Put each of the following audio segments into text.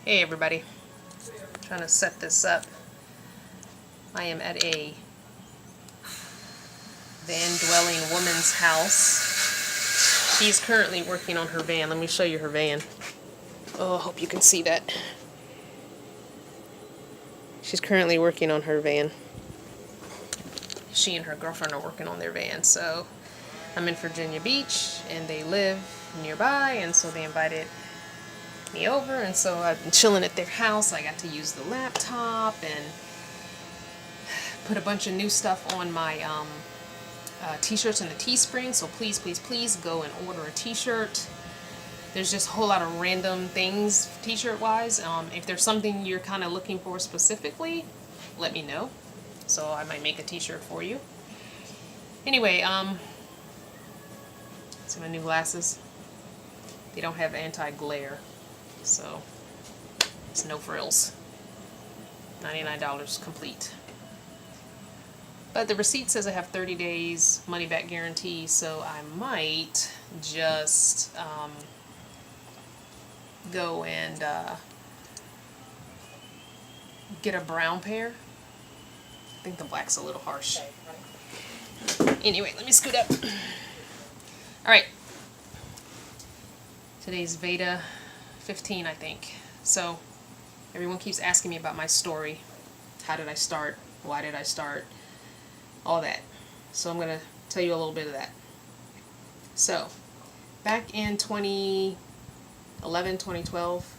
Hey everybody, trying to set this up. I am at a van dwelling woman's house. She's currently working on her van. Let me show you her van. Oh, I hope you can see that. She's currently working on her van. She and her girlfriend are working on their van. So I'm in Virginia Beach and they live nearby, and so they invited me over, and so I've been chilling at their house. I got to use the laptop and put a bunch of new stuff on my t-shirts in the Teespring, so please go and order a t-shirt. There's just a whole lot of random things t-shirt wise. If there's something you're kind of looking for specifically, let me know, so I might make a t-shirt for you. Anyway, see my new glasses? They don't have anti-glare, so it's no frills. $99 complete. But the receipt says I have 30 days money back guarantee, so I might just go and get a brown pair. I think the black's a little harsh. Anyway, let me scoot up. Alright. Today's VEDA15, I think. So, everyone keeps asking me about my story. How did I start? Why did I start? All that. So I'm going to tell you a little bit of that. So, back in 2011, 2012,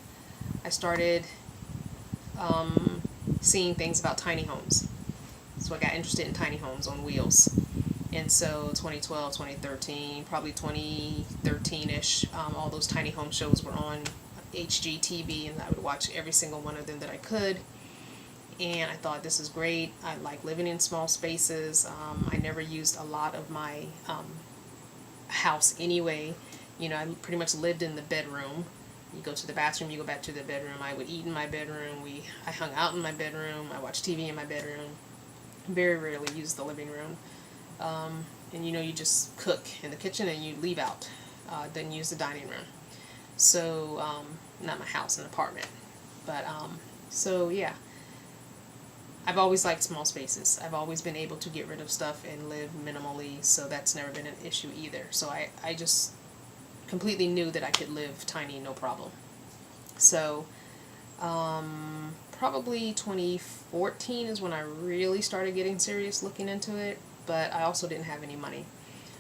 I started seeing things about tiny homes. So I got interested in tiny homes on wheels. And so 2012, 2013, probably 2013-ish, all those tiny home shows were on HGTV, and I would watch every single one of them that I could. And I thought, this is great. I like living in small spaces. I never used a lot of my house anyway. You know, I pretty much lived in the bedroom. You go to the bathroom, you go back to the bedroom. I would eat in my bedroom. I hung out in my bedroom. I watched TV in my bedroom. Very rarely used the living room. And you know, you just cook in the kitchen and you leave out. Then use the dining room. So, not my house, an apartment. But, so yeah. I've always liked small spaces. I've always been able to get rid of stuff and live minimally, so that's never been an issue either. So I just completely knew that I could live tiny, no problem. So, probably 2014 is when I really started getting serious looking into it, but I also didn't have any money.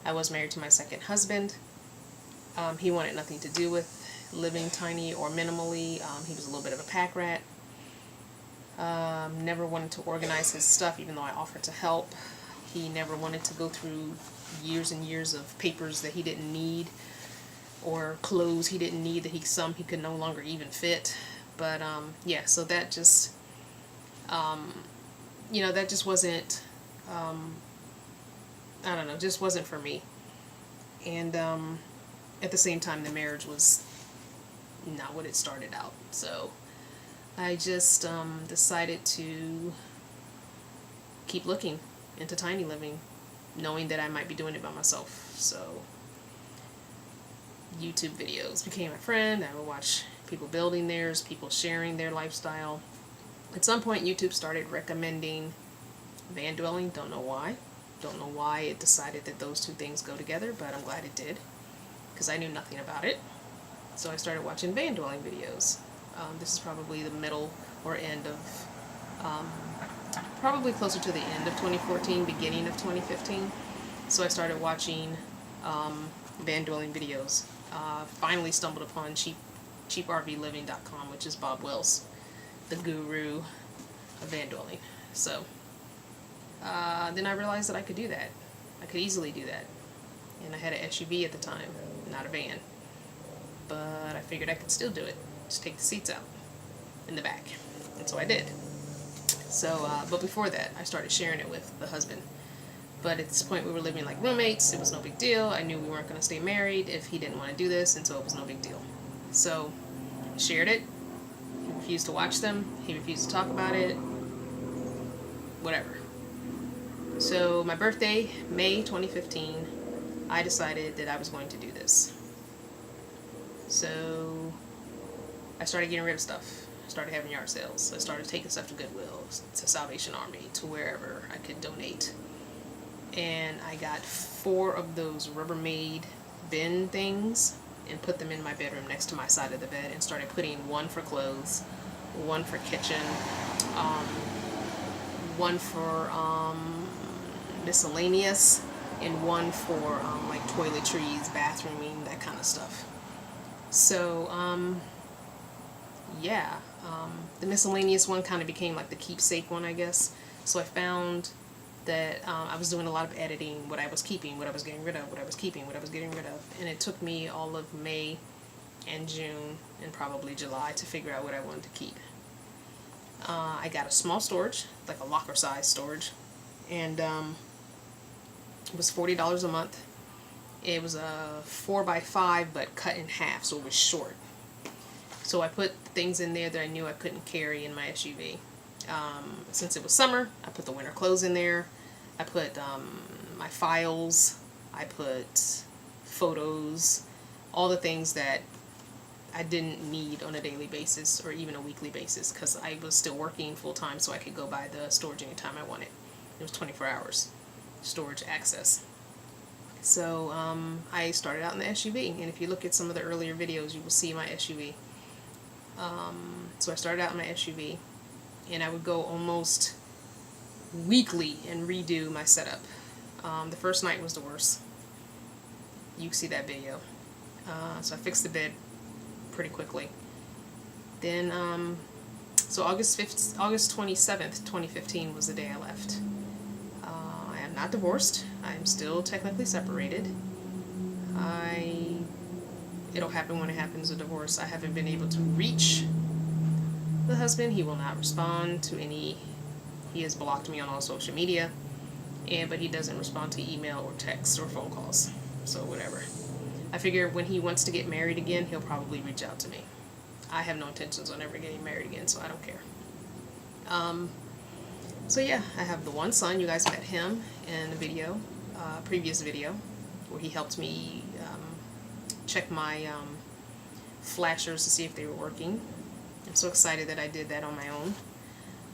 I was married to my second husband. He wanted nothing to do with living tiny or minimally. He was a little bit of a pack rat. Never wanted to organize his stuff, even though I offered to help. He never wanted to go through years and years of papers that he didn't need, or clothes he didn't need that he could no longer even fit. But yeah, so that just you know, that just wasn't I don't know, just wasn't for me. And at the same time, the marriage was not what it started out. So I just decided to keep looking into tiny living, knowing that I might be doing it by myself. So YouTube videos became a friend. I would watch people building theirs, people sharing their lifestyle. At some point, YouTube started recommending van dwelling. Don't know why. Don't know why it decided that those two things go together, but I'm glad it did, because I knew nothing about it. So I started watching van dwelling videos. This is probably the middle or end of, probably closer to the end of 2014, beginning of 2015. So I started watching van dwelling videos. Finally stumbled upon cheaprvliving.com, which is Bob Wells, the guru of van dwelling. So then I realized that I could do that. I could easily do that. And I had an SUV at the time, not a van. But I figured I could still do it. Just take the seats out in the back. And so I did. So, but before that, I started sharing it with the husband. But at this point, we were living like roommates. It was no big deal. I knew we weren't going to stay married if he didn't want to do this, and so it was no big deal. So, I shared it. He refused to watch them. He refused to talk about it. Whatever. So, my birthday, May 2015, I decided that I was going to do this. So, I started getting rid of stuff. I started having yard sales. I started taking stuff to Goodwill, to Salvation Army, to wherever I could donate. And I got 4 of those Rubbermaid bin things and put them in my bedroom next to my side of the bed, and started putting 1 for clothes, 1 for kitchen, 1 for miscellaneous, and 1 for like toiletries, bathrooming, that kind of stuff. So yeah, the miscellaneous one kind of became like the keepsake one, I guess. So I found that I was doing a lot of editing, what I was keeping, what I was getting rid of, what I was keeping, what I was getting rid of, and it took me all of May and June and probably July to figure out what I wanted to keep. I got a small storage, like a locker size storage, and it was $40 a month. It was a 4x5 but cut in half, so it was short. So I put things in there that I knew I couldn't carry in my SUV. Since it was summer, I put the winter clothes in there. I put my files, I put photos, all the things that I didn't need on a daily basis or even a weekly basis, because I was still working full time, so I could go by the storage anytime I wanted. It was 24 hours storage access. So I started out in the SUV, and if you look at some of the earlier videos, you will see my SUV. So I started out in my SUV, and I would go almost weekly and redo my setup. The first night was the worst. You can see that video. So I fixed the bed pretty quickly. Then, so August 27th, 2015 was the day I left. I am not divorced. I am still technically separated. It'll happen when it happens, a divorce. I haven't been able to reach the husband. He will not respond to any. He has blocked me on all social media, but he doesn't respond to email or text or phone calls. So whatever. I figure when he wants to get married again, he'll probably reach out to me. I have no intentions on ever getting married again, so I don't care. So yeah, I have the one son. You guys met him in a video, previous video, where he helped me check my flashers to see if they were working. I'm so excited that I did that on my own.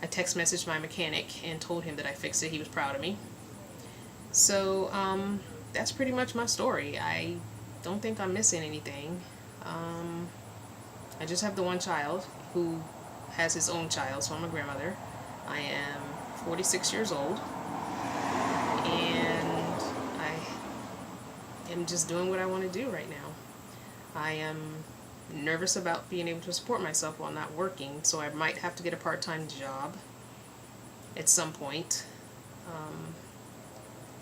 I text messaged my mechanic and told him that I fixed it. He was proud of me. So that's pretty much my story. I don't think I'm missing anything. I just have the one child who has his own child, so I'm a grandmother. I am 46 years old, and I am just doing what I want to do right now. I am nervous about being able to support myself while not working, so I might have to get a part-time job at some point.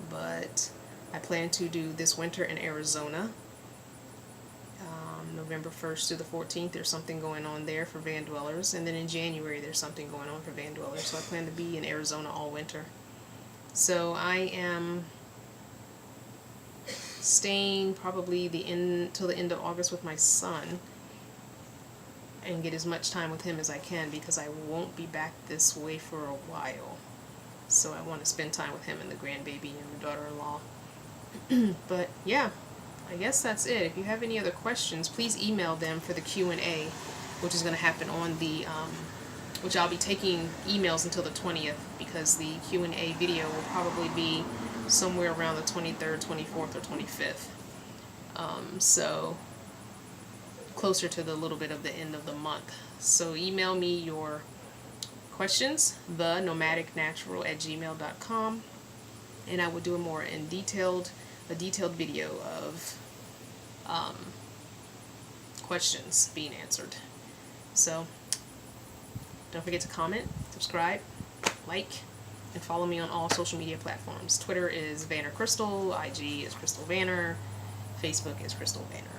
But I plan to do this winter in Arizona. November 1st to the 14th, there's something going on there for van dwellers, and then in January there's something going on for van dwellers, so I plan to be in Arizona all winter. So I am staying probably till the end of August with my son and get as much time with him as I can, because I won't be back this way for a while. So I want to spend time with him and the grandbaby and the daughter-in-law. But yeah, I guess that's it. If you have any other questions, please email them for the Q&A, which is going to happen on the, which I'll be taking emails until the 20th, because the Q&A video will probably be somewhere around the 23rd, 24th, or 25th. So closer to the little bit of the end of the month. So email me your questions, thenomadicnatural@gmail.com, and I will do a more detailed video of questions being answered. So don't forget to comment, subscribe, like, and follow me on all social media platforms. Twitter is Vanner Crystal, IG is CrystalVanner, Facebook is CrystalVanner.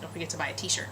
Don't forget to buy a t-shirt.